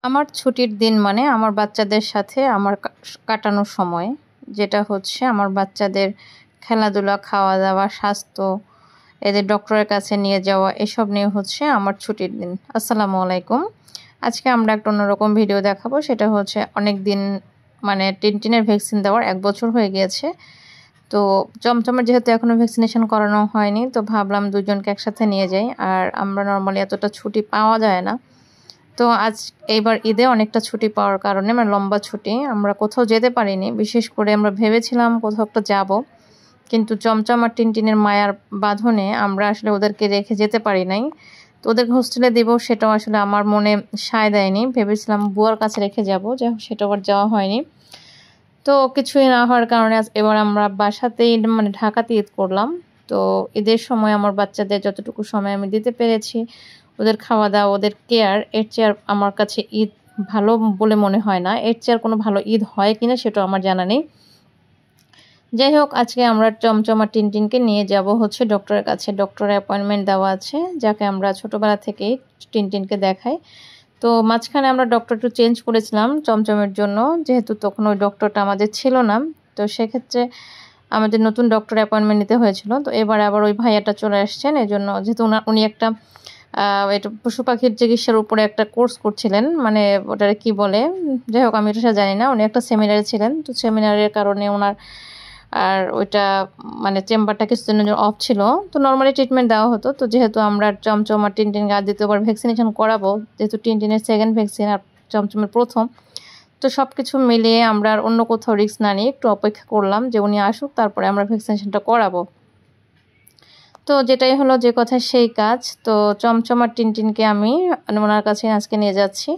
আমার ছুটির দিন মানে আমার বাচ্চাদের সাথে আমার কাটানোর সময়, যেটা হচ্ছে আমার বাচ্চাদের খেলাধুলা, খাওয়া দাওয়া, স্বাস্থ্য, এদের ডক্টরের কাছে নিয়ে যাওয়া, এসব নিয়ে হচ্ছে আমার ছুটির দিন। আসসালামু আলাইকুম। আজকে আমরা একটা অন্যরকম ভিডিও দেখাবো। সেটা হচ্ছে অনেক দিন মানে টিনটিনের ভ্যাকসিন দেওয়ার 1 বছর হয়ে গিয়েছে। তো চমচমের যেহেতু এখনও ভ্যাকসিনেশন করানো হয়নি, তো ভাবলাম দুজনকে একসাথে নিয়ে যাই। আর আমরা নর্মালি এতটা ছুটি পাওয়া যায় না। তো এইবার ঈদে অনেকটা ছুটি পাওয়ার কারণে মানে লম্বা ছুটি, আমরা কোথাও যেতে পারিনি। বিশেষ করে আমরা ভেবেছিলাম কোথাও একটা যাব, কিন্তু চমচম আর টিনটিনের মায়ার বাঁধনে আমরা আসলে ওদেরকে রেখে যেতে পারি নাই। তো ওদেরকে হোস্টেলে দেব, সেটাও আসলে আমার মনে সায় দেয়নি। ভেবেছিলাম বুয়ার কাছে রেখে যাব, সেটা আবার যাওয়া হয়নি। তো কিছুই না হওয়ার কারণে এবার আমরা বাসাতেই মানে ঢাকাতে ঈদ করলাম। তো ঈদের সময় আমার বাচ্চাদের যতটুকু সময় আমি দিতে পেরেছি, ওদের খাওয়া দাওয়া, ওদের কেয়ার, এর চেয়ে আমার কাছে ঈদ ভালো বলে মনে হয় না। এর চেয়ে আর কোনো ভালো ঈদ হয় কিনা সেটাও আমার জানা নেই। যাই হোক, আজকে আমরা চমচম আর টিনটিনকে নিয়ে যাব হচ্ছে ডক্টরের কাছে। ডক্টরের অ্যাপয়েন্টমেন্ট দেওয়া আছে, যাকে আমরা ছোটোবেলা থেকেই টিনটিনকে দেখাই। তো মাঝখানে আমরা ডক্টর একটু চেঞ্জ করেছিলাম চমচমের জন্য, যেহেতু তখন ওই ডক্টরটা আমাদের ছিল না। তো সেক্ষেত্রে আমাদের নতুন ডক্টর অ্যাপয়েন্টমেন্ট নিতে হয়েছিল। তো এবার আবার ওই ভাইয়াটা চলে আসছেন। এই জন্য যেহেতু উনি একটা এটা পশু পাখির চিকিৎসার উপরে একটা কোর্স করছিলেন, মানে ওটারে কি বলে, যাই হোক আমি এটা জানি না। উনি একটা সেমিনারে ছিলেন, তো সেমিনারের কারণে ওনার আর ওইটা মানে চেম্বারটা কিছুদিনের জন্য অফ ছিল। তো নর্মালি ট্রিটমেন্ট দেওয়া হতো। তো যেহেতু আমরা চমচম আর টিনটিনকে আর দ্বিতীয়বার ভ্যাকসিনেশন করাবো, যেহেতু টিনটিনের সেকেন্ড ভ্যাকসিন আর চমচমের প্রথম, তো সব কিছু মিলিয়ে আমরা আর অন্য কোথাও রিস্ক না নিয়ে একটু অপেক্ষা করলাম যে উনি আসুক, তারপরে আমরা ভ্যাকসিনেশনটা করাবো। তো যেটাই হলো, যে কথা সেই কাজ। তো চমচম আর টিনটিনকে আমি ওনার কাছে আজকে নিয়ে যাচ্ছি।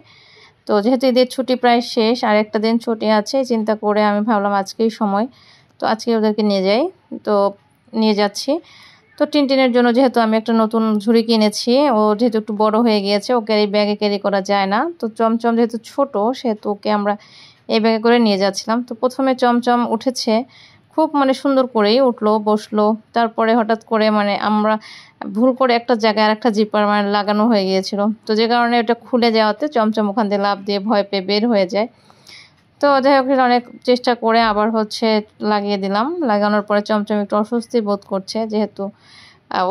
তো যেহেতু ঈদের ছুটি প্রায় শেষ, আর একটা দিন ছুটি আছে, চিন্তা করে আমি ভাবলাম আজকেই সময়, তো আজকে ওদেরকে নিয়ে যাই। তো নিয়ে যাচ্ছি। তো টিনটিনের জন্য যেহেতু আমি একটা নতুন ঝুড়ি কিনেছি, ও যেহেতু একটু বড় হয়ে গিয়েছে, ওকে এই ব্যাগে ক্যারি করা যায় না। তো চমচম যেহেতু ছোট, সেহেতু ওকে আমরা এই ব্যাগে করে নিয়ে যাচ্ছিলাম। তো প্রথমে চমচম উঠেছে, খুব মানে সুন্দর করেই উঠলো, বসলো। তারপরে হঠাৎ করে মানে আমরা ভুল করে একটা জায়গায় আর একটা জিপার মানে লাগানো হয়ে গিয়েছিল। তো যে কারণে ওটা খুলে যাওয়াতে চমচম ওখান দিয়ে লাফ দিয়ে ভয় পেয়ে বের হয়ে যায়। তো যাই হোক, অনেক চেষ্টা করে আবার হচ্ছে লাগিয়ে দিলাম। লাগানোর পরে চমচম একটু অস্বস্তি বোধ করছে, যেহেতু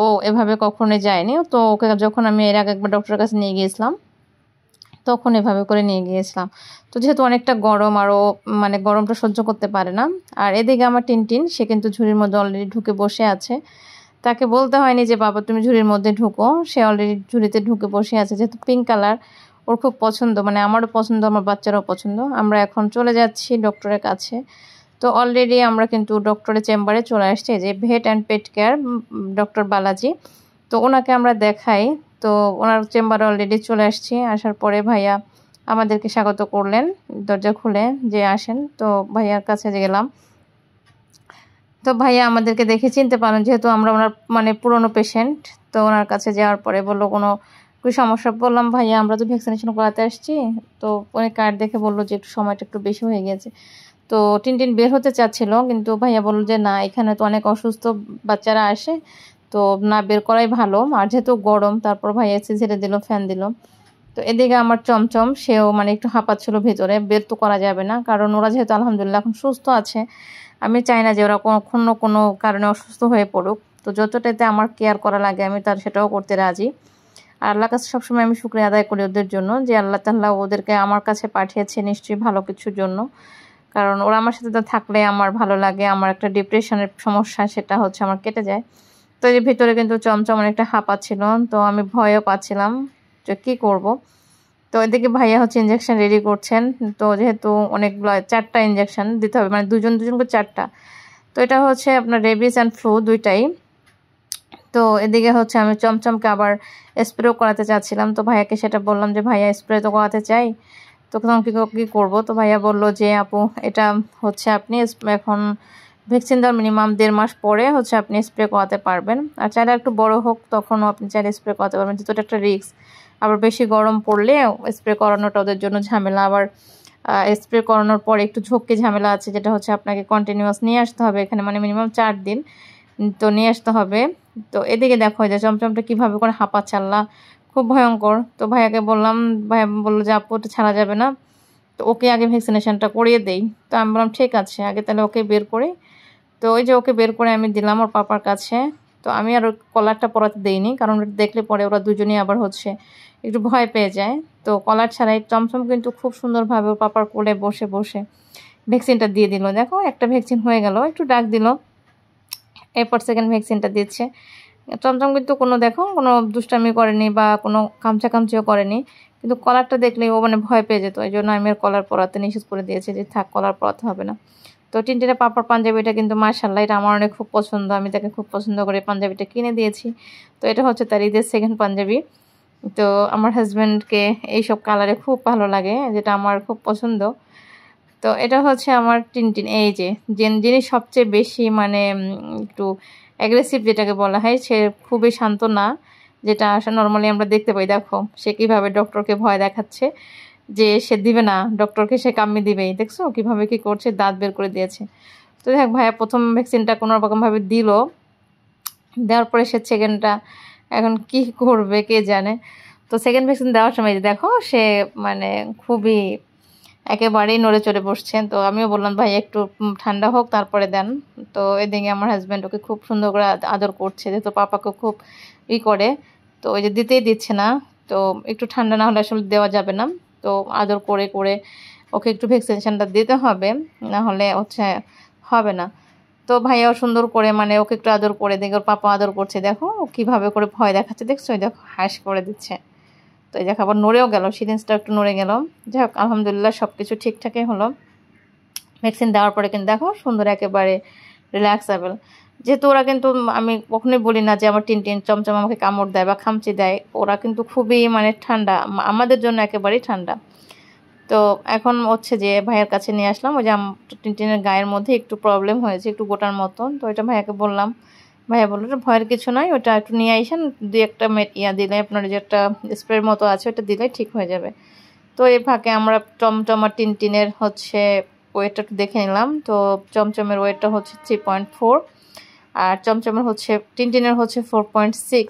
ও এভাবে কখনোই যায়নি। তো ওকে যখন আমি এর আগে একবার ডক্টরের কাছে নিয়ে গিয়েছিলাম, তখন এভাবে করে নিয়ে গিয়েছিলাম। তো যেহেতু অনেকটা গরম, আর ও মানে গরমটা সহ্য করতে পারে না। আর এদিকে আমার টিনটিন, সে কিন্তু ঝুড়ির মধ্যে অলরেডি ঢুকে বসে আছে। তাকে বলতে হয়নি যে বাবা তুমি ঝুড়ির মধ্যে ঢুকো, সে অলরেডি ঝুড়িতে ঢুকে বসে আছে। যেহেতু পিঙ্ক কালার ওর খুব পছন্দ, মানে আমারও পছন্দ, আমার বাচ্চারও পছন্দ। আমরা এখন চলে যাচ্ছি ডক্টরের কাছে। তো অলরেডি আমরা কিন্তু ডক্টরের চেম্বারে চলে আসছি, যে vet and pet care doctor Balaji. তো ওনাকে আমরা দেখাই। তো ওনার চেম্বারে অলরেডি চলে আসছি। আসার পরে ভাইয়া আমাদেরকে স্বাগত করলেন, দরজা খুলে যে আসেন। তো ভাইয়ার কাছে গেলাম। তো ভাইয়া আমাদেরকে দেখে চিনতে পারলেন, যেহেতু আমরা ওনার মানে পুরনো পেশেন্ট। তো ওনার কাছে যাওয়ার পরে বললো কোনো সমস্যা? বললাম ভাইয়া আমরা তো ভ্যাকসিনেশন করাতে আসছি। তো উনি কার্ড দেখে বললো যে একটু সময়টা একটু বেশি হয়ে গেছে। তো টিনটিন বের হতে চাচ্ছিল, কিন্তু ভাইয়া বলল যে না, এখানে তো অনেক অসুস্থ বাচ্চারা আসে, তো না বের করাই ভালো। আর যেহেতু গরম, তারপর ভাইয়া এসি ঝেড়ে দিল, ফ্যান দিল। তো এদিকে আমার চমচম, সেও মানে একটু হাঁপাচ্ছিল ভেতরে, বের তো করা যাবে না, কারণ ওরা যেহেতু আলহামদুলিল্লাহ এখন সুস্থ আছে। আমি চাই না যে ওরা কখনো কোনো কারণে অসুস্থ হয়ে পড়ুক। তো যতটাতে আমার কেয়ার করা লাগে আমি তার সেটাও করতে রাজি। আর আল্লাহর কাছে সবসময় আমি শুকরিয়া আদায় করি ওদের জন্য, যে আল্লাহ তাআলা ওদেরকে আমার কাছে পাঠিয়েছে নিশ্চয়ই ভালো কিছুর জন্য। কারণ ওরা আমার সাথে থাকলে আমার ভালো লাগে, আমার একটা ডিপ্রেশনের সমস্যা সেটা হচ্ছে আমার কেটে যায়। তো এর ভিতরে কিন্তু চমচম অনেকটা হাঁপাচ্ছিল, তো আমি ভয়ও পাচ্ছিলাম যে কী করব। তো এদিকে ভাইয়া হচ্ছে ইঞ্জেকশন রেডি করছেন। তো যেহেতু অনেকগুলো 4টা ইঞ্জেকশন দিতে হবে, মানে দুজন করে 4টা। তো এটা হচ্ছে আপনার রেবিস অ্যান্ড ফ্লু দুইটাই। তো এদিকে হচ্ছে আমি চমচমকে আবার স্প্রেও করাতে চাচ্ছিলাম। তো ভাইয়াকে সেটা বললাম যে ভাইয়া স্প্রে তো করাতে চাই, তো তখন কী করবো? তো ভাইয়া বললো যে আপু এটা হচ্ছে আপনি এখন ভ্যাকসিন দেওয়ার মিনিমাম 1.5 মাস পরে হচ্ছে আপনি স্প্রে করাতে পারবেন। আর চাইলে একটু বড় হোক তখনও আপনি চাইলে স্প্রে করাতে পারবেন, যেহেতু এটা একটা রিস্ক। আবার বেশি গরম পড়লে স্প্রে করানোটা ওদের জন্য ঝামেলা। আবার স্প্রে করানোর পরে একটু ঝক্কি ঝামেলা আছে, যেটা হচ্ছে আপনাকে কন্টিনিউয়াস নিয়ে আসতে হবে এখানে, মানে মিনিমাম 4 দিন তো নিয়ে আসতে হবে। তো এদিকে দেখো যে চমচমটা কীভাবে করে হাঁপাচ্ছে, আল্লাহ খুব ভয়ঙ্কর। তো ভাইয়াকে বললাম, ভাইয়া বললো যে আপু ওটা ছাড়া যাবে না, তো ওকে আগে ভ্যাকসিনেশনটা করিয়ে দেই। তো আমি বললাম ঠিক আছে, আগে তাহলে ওকে বের করি। তো ওই যে ওকে বের করে আমি দিলাম ওর পাপার কাছে। তো আমি আর ওর কলারটা পরাতে দেইনি, কারণ ওটা দেখলে পরে ওরা দুজনেই আবার হচ্ছে একটু ভয় পেয়ে যায়। তো কলার ছাড়াই চমচম কিন্তু খুব সুন্দরভাবে ওর পাপার কোলে বসে বসে ভ্যাকসিনটা দিয়ে দিল। দেখো একটা ভ্যাকসিন হয়ে গেল, একটু ডাক দিল, এরপর সেকেন্ড ভ্যাকসিনটা দিচ্ছে। চমচম কিন্তু কোনো দুষ্টামি করেনি বা কোনো কামচাও করেনি, কিন্তু কলারটা দেখলেই ও মানে ভয় পেয়ে যেত। এই জন্য আমি আর কলার পরাতে নিষেধ করে দিয়েছি যে থাক, কলার পরাতে হবে না। তো টিনটিনের পাপার পাঞ্জাবিটা কিন্তু মাশাআল্লাহ এটা আমার অনেক খুব পছন্দ, আমি তাকে খুব পছন্দ করে পাঞ্জাবিটা কিনে দিয়েছি। তো এটা হচ্ছে তার ঈদের সেকেন্ড পাঞ্জাবি। তো আমার হাজব্যান্ডকে এইসব কালারে খুব ভালো লাগে, যেটা আমার খুব পছন্দ। তো এটা হচ্ছে আমার টিনটিন। এই যে যিনি সবচেয়ে বেশি মানে একটু অ্যাগ্রেসিভ যেটাকে বলা হয়, সে খুবই শান্ত না, যেটা আসলে নর্মালি আমরা দেখতে পাই। দেখো সে কীভাবে ডক্টরকে ভয় দেখাচ্ছে যে সে দিবে না, ডক্টরকে সে কাম্মি দিবেই। দেখছো কীভাবে কী করছে, দাঁত বের করে দিয়েছে। তো দেখ ভাইয়া প্রথম ভ্যাকসিনটা কোনো রকমভাবে দিল, দেওয়ার পরে সে সেকেন্ডটা এখন কি করবে কে জানে। তো সেকেন্ড ভ্যাকসিন দেওয়ার সময় দেখো সে মানে খুবই একেবারেই নড়ে চড়ে বসছেন। তো আমিও বললাম ভাই একটু ঠান্ডা হোক তারপরে দেন। তো এদিকে আমার হাজব্যান্ড ওকে খুব সুন্দর করে আদর করছে, যেহেতু পাপাকে খুব করে। তো ওই যে দিতেই দিচ্ছে না, তো একটু ঠান্ডা না হলে আসলে দেওয়া যাবে না। তো আদর করে করে ওকে একটু ভ্যাকসিনেশনটা দিতে হবে, না হলে হচ্ছে হবে না। তো ভাইয়াও সুন্দর করে মানে ওকে একটু আদর করে, দেখে ওর পাপা আদর করছে। দেখো ও কীভাবে করে ভয় দেখাচ্ছে, দেখছো? দেখো হাস করে দিচ্ছে। তো এই দেখো আবার নড়েও গেল, সিরিঞ্জটা একটু নড়ে গেল। যাই হোক আলহামদুলিল্লাহ সব কিছু ঠিকঠাকই হলো। ভ্যাকসিন দেওয়ার পরে কিন্তু দেখো সুন্দর একেবারে রিল্যাক্সেবল। যেহেতু ওরা কিন্তু, আমি কখনোই বলি না যে আমার টিনটিন চমচম আমাকে কামড় দেয় বা খামচি দেয়, ওরা কিন্তু খুবই মানে ঠান্ডা, আমাদের জন্য একেবারেই ঠান্ডা। তো এখন হচ্ছে যে ভাইয়ের কাছে নিয়ে আসলাম, ওই যে টিনটিনের গায়ের মধ্যে একটু প্রবলেম হয়েছে, একটু গোটার মতন। তো এটা ভাইয়াকে বললাম, ভাইয়া বললো ওটা ভয়ের কিছু নয়, ওটা একটু নিয়ে আইসেন, দুই একটা দিলে আপনার যে একটা স্প্রের মতো আছে ওটা দিলে ঠিক হয়ে যাবে। তো এই ফাঁকে আমরা চমচমার টিনটিনের হচ্ছে ওয়েটটা একটু দেখে নিলাম। তো চমচমের ওয়েটটা হচ্ছে 3.4, আর চমচমের হচ্ছে টিনটিনের হচ্ছে 4.6।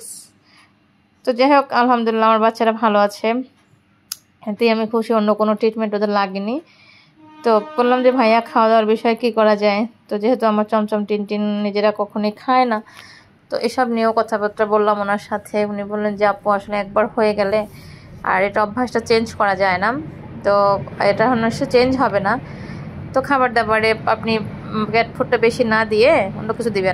তো যাই হোক আলহামদুলিল্লাহ আমার বাচ্চারা ভালো আছে, এতেই আমি খুশি, অন্য কোনো ট্রিটমেন্ট ওদের লাগেনি। তো বললাম যে ভাইয়া খাওয়া দাওয়ার বিষয়ে কী করা যায়। তো যেহেতু আমার চমচম টিনটিন নিজেরা কখনোই খায় না, তো এসব নিয়েও কথাবার্তা বললাম ওনার সাথে। উনি বললেন যে আপু আসলে একবার হয়ে গেলে আর এটা অভ্যাসটা চেঞ্জ করা যায় না, তো এটা নিশ্চয় চেঞ্জ হবে না। তো খাবার দাবারে আপনি ক্যাট ফুডটা বেশি না দিয়ে অন্য কিছু দিবেন।